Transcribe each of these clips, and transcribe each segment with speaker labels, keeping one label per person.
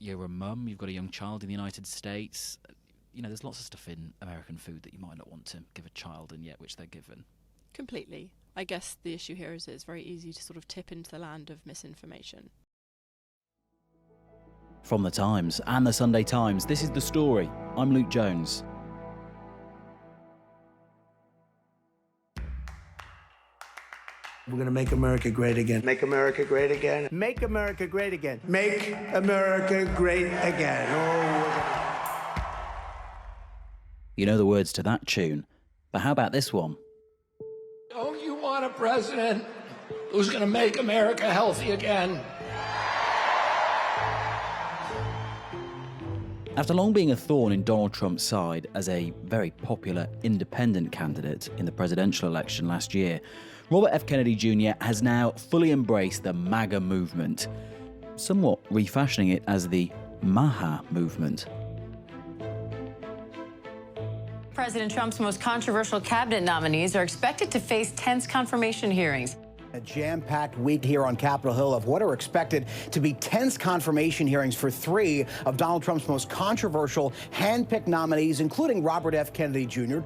Speaker 1: you're a mum, you've got a young child in the United States. You know, there's lots of stuff in American food that you might not want to give a child, and yet which they're given.
Speaker 2: Completely. I guess the issue here is it's very easy to sort of tip into the land of misinformation.
Speaker 1: From The Times and The Sunday Times, this is The Story. I'm Luke Jones.
Speaker 3: We're going to make America great again.
Speaker 4: Make America great again.
Speaker 3: Make America great again. Make America great again. Oh.
Speaker 1: You know the words to that tune, but how about this one?
Speaker 5: Don't you want a president who's going to make America healthy again?
Speaker 1: After long being a thorn in Donald Trump's side as a very popular independent candidate in the presidential election last year, Robert F. Kennedy Jr. has now fully embraced the MAGA movement, somewhat refashioning it as the MAHA movement.
Speaker 6: President Trump's most controversial cabinet nominees are expected to face tense confirmation hearings.
Speaker 7: A jam-packed week here on Capitol Hill of what are expected to be tense confirmation hearings for 3 of Donald Trump's most controversial hand-picked nominees, including Robert F. Kennedy Jr.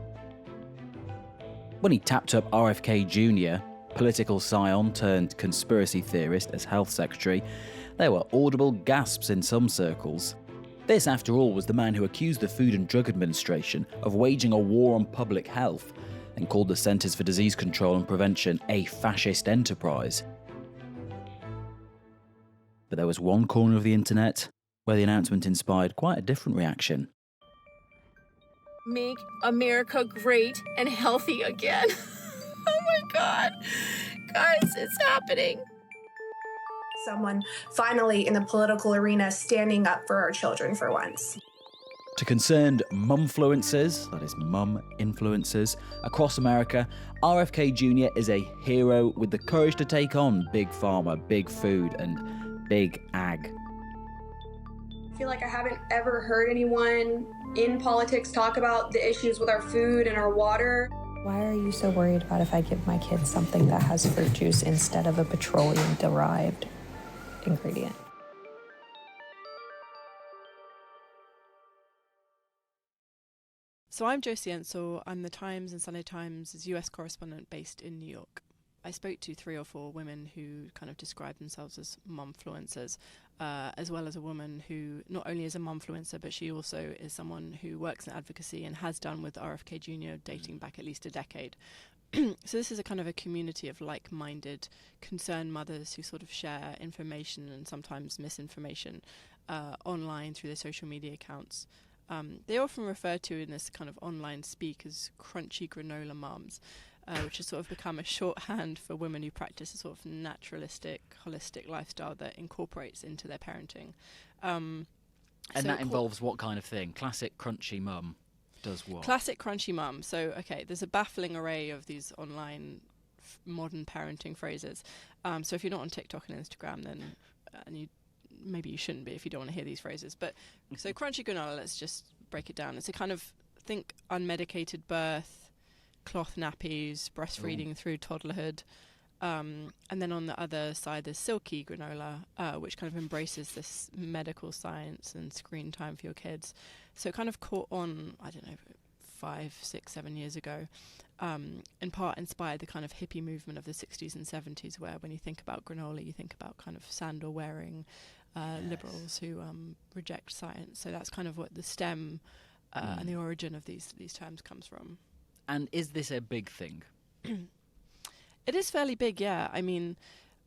Speaker 1: When he tapped up RFK Jr., political scion turned conspiracy theorist, as health secretary, there were audible gasps in some circles. This, after all, was the man who accused the Food and Drug Administration of waging a war on public health and called the Centers for Disease Control and Prevention a fascist enterprise. But there was one corner of the internet where the announcement inspired quite a different reaction.
Speaker 2: Make America great and healthy again. Oh my God. Guys, it's happening.
Speaker 8: Someone finally in the political arena standing up for our children for once.
Speaker 1: To concerned Momfluencers, that is mum influencers, across America, RFK Jr. is a hero with the courage to take on Big Pharma, Big Food, and Big Ag.
Speaker 8: I feel like I haven't ever heard anyone in politics talk about the issues with our food and our water.
Speaker 9: Why are you so worried about if I give my kids something that has fruit juice instead of a petroleum-derived ingredient?
Speaker 2: So I'm Josie Ensor. I'm the Times and Sunday Times' US correspondent based in New York. I spoke to 3 or 4 women who kind of describe themselves as momfluencers, as well as a woman who not only is a momfluencer, but she also is someone who works in advocacy and has done with RFK Jr. dating back at least a decade. So this is a kind of a community of like-minded, concerned mothers who sort of share information and sometimes misinformation online through their social media accounts. They're often referred to in this kind of online speak as crunchy granola moms, which has sort of become a shorthand for women who practice a sort of naturalistic, holistic lifestyle that incorporates into their parenting.
Speaker 1: And so that involves what kind of thing? Classic crunchy mum does what?
Speaker 2: Classic crunchy mum. So, okay, there's a baffling array of these online modern parenting phrases. So if you're not on TikTok and Instagram, then maybe you shouldn't be if you don't want to hear these phrases. But so crunchy granola, let's just break it down. It's a kind of, think unmedicated birth, cloth nappies, breastfeeding through toddlerhood. And then on the other side, there's silky granola, which kind of embraces this medical science and screen time for your kids. So it kind of caught on, I don't know, 5, 6, 7 years ago, in part inspired the kind of hippie movement of the 60s and 70s, where when you think about granola, you think about kind of sandal-wearing liberals who reject science. So that's kind of what the stem and the origin of these terms comes from.
Speaker 1: And is this a big thing?
Speaker 2: It is fairly big, yeah. I mean,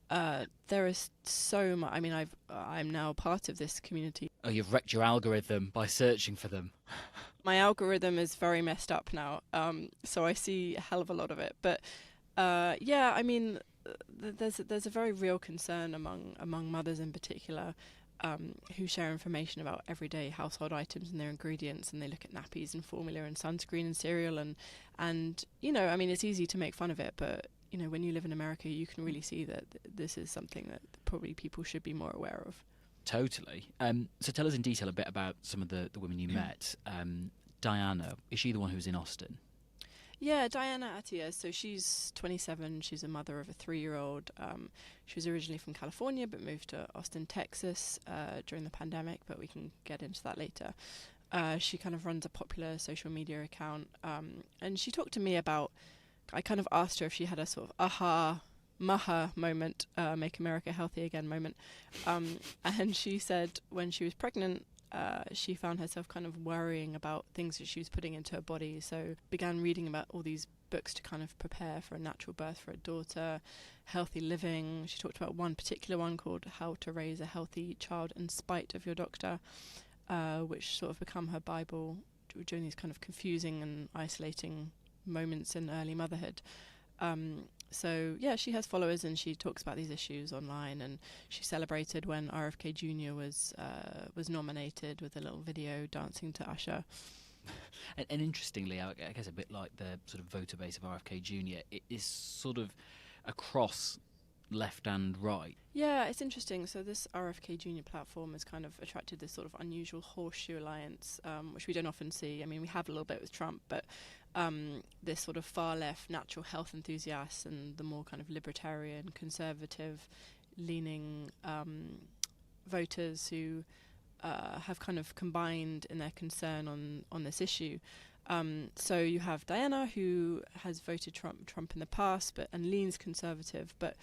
Speaker 2: there is so much. I mean, I'm now part of this community.
Speaker 1: Oh, you've wrecked your algorithm by searching for them.
Speaker 2: My algorithm is very messed up now, so I see a hell of a lot of it. But yeah, I mean, there's a very real concern among mothers in particular, who share information about everyday household items and their ingredients, and they look at nappies and formula and sunscreen and cereal, and you know, I mean, it's easy to make fun of it, but you know, when you live in America, you can really see that this is something that probably people should be more aware of.
Speaker 1: Totally. So tell us in detail a bit about some of the women you met. Diana, is she the one who was in Austin?
Speaker 2: Yeah, Diana Attias. So she's 27. She's a mother of a 3-year-old. She was originally from California, but moved to Austin, Texas during the pandemic, but we can get into that later. She kind of runs a popular social media account. And she talked to me about, I kind of asked her if she had a sort of maha moment, make America healthy again moment. And she said when she was pregnant, she found herself kind of worrying about things that she was putting into her body. So began reading about all these books to kind of prepare for a natural birth for a daughter, healthy living. She talked about one particular one called How to Raise a Healthy Child in Spite of Your Doctor, which sort of become her Bible during these kind of confusing and isolating moments in early motherhood. So yeah, she has followers and she talks about these issues online, and she celebrated when RFK Jr. was nominated with a little video dancing to Usher.
Speaker 1: And interestingly, I guess a bit like the sort of voter base of RFK Jr., it is sort of across left and right.
Speaker 2: Yeah, it's interesting. So this RFK Jr. platform has kind of attracted this sort of unusual horseshoe alliance, which we don't often see. I mean, we have a little bit with Trump, but this sort of far left natural health enthusiasts and the more kind of libertarian, conservative leaning voters who have kind of combined in their concern on this issue. So you have Diana, who has voted Trump in the past, and leans conservative, but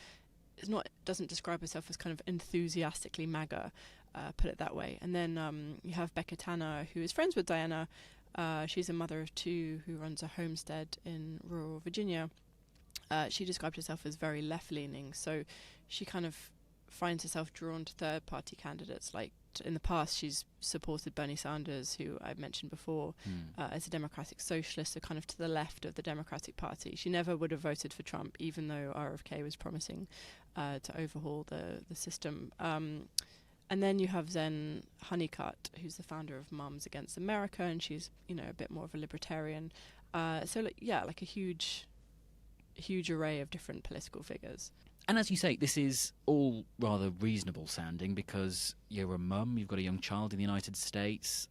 Speaker 2: doesn't describe herself as kind of enthusiastically MAGA, put it that way. And then you have Becca Tanner, who is friends with Diana. She's a mother of 2 who runs a homestead in rural Virginia. She described herself as very left-leaning, so she kind of finds herself drawn to third-party candidates. Like in the past, she's supported Bernie Sanders, who I've mentioned before, as a democratic socialist, so kind of to the left of the Democratic Party. She never would have voted for Trump, even though RFK was promising to overhaul the system. And then you have Zen Honeycutt, who's the founder of Moms Against America, and she's, a bit more of a libertarian. So like a huge array of different political figures.
Speaker 1: And as you say, this is all rather reasonable sounding because you're a mum, you've got a young child in the United States.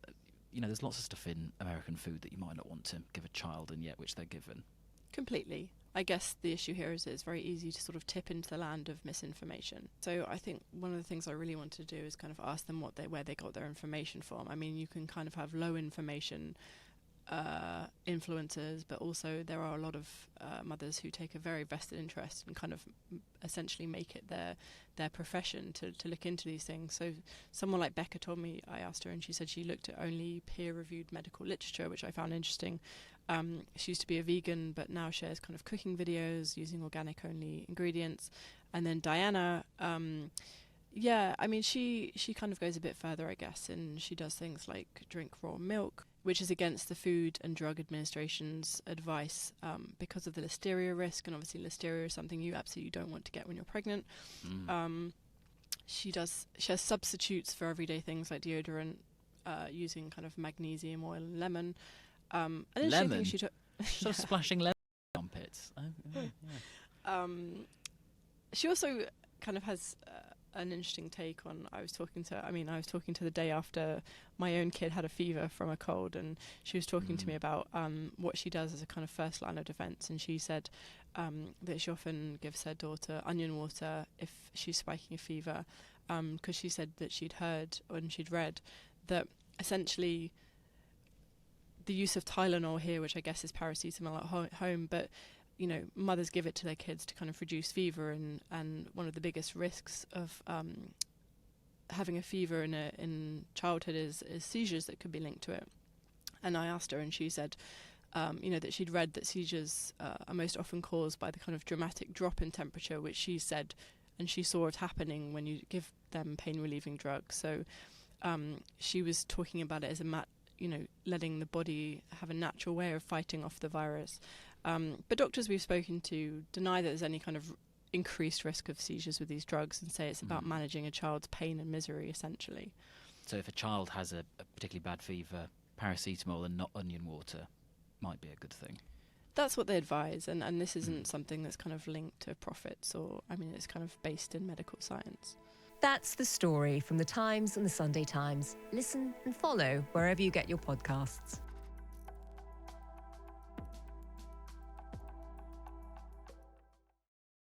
Speaker 1: There's lots of stuff in American food that you might not want to give a child, and yet which they're given.
Speaker 2: Completely. I guess the issue here is it's very easy to sort of tip into the land of misinformation. So I think one of the things I really want to do is kind of ask them where they got their information from. I mean, you can kind of have low information influencers, but also there are a lot of mothers who take a very vested interest and kind of essentially make it their profession to look into these things. So someone like Becca told me, I asked her, and she said she looked at only peer-reviewed medical literature, which I found interesting. She used to be a vegan, but now shares kind of cooking videos using organic-only ingredients. And then Diana, she kind of goes a bit further, I guess, and she does things like drink raw milk, which is against the Food and Drug Administration's advice because of the listeria risk. And obviously listeria is something you absolutely don't want to get when you're pregnant. She has substitutes for everyday things like deodorant, using kind of magnesium oil and lemon.
Speaker 1: Lemon? Stop splashing lemon on pits.
Speaker 2: She also kind of has an interesting take on, I was talking to the day after my own kid had a fever from a cold, and she was talking to me about what she does as a kind of first line of defense. And she said that she often gives her daughter onion water if she's spiking a fever, because she said that she'd heard and she'd read that essentially the use of Tylenol here, which I guess is paracetamol at home, but mothers give it to their kids to kind of reduce fever, and one of the biggest risks of having a fever in childhood is seizures that could be linked to it. And I asked her, and she said, that she'd read that seizures are most often caused by the kind of dramatic drop in temperature, which she said, and she saw it happening when you give them pain-relieving drugs. So she was talking about it as letting the body have a natural way of fighting off the virus. But doctors we've spoken to deny that there's any kind of increased risk of seizures with these drugs, and say it's about managing a child's pain and misery, essentially.
Speaker 1: So if a child has a particularly bad fever, paracetamol and not onion water might be a good thing.
Speaker 2: That's what they advise, and this isn't something that's kind of linked to profits, it's kind of based in medical science.
Speaker 4: That's The Story from The Times and The Sunday Times. Listen and follow wherever you get your podcasts.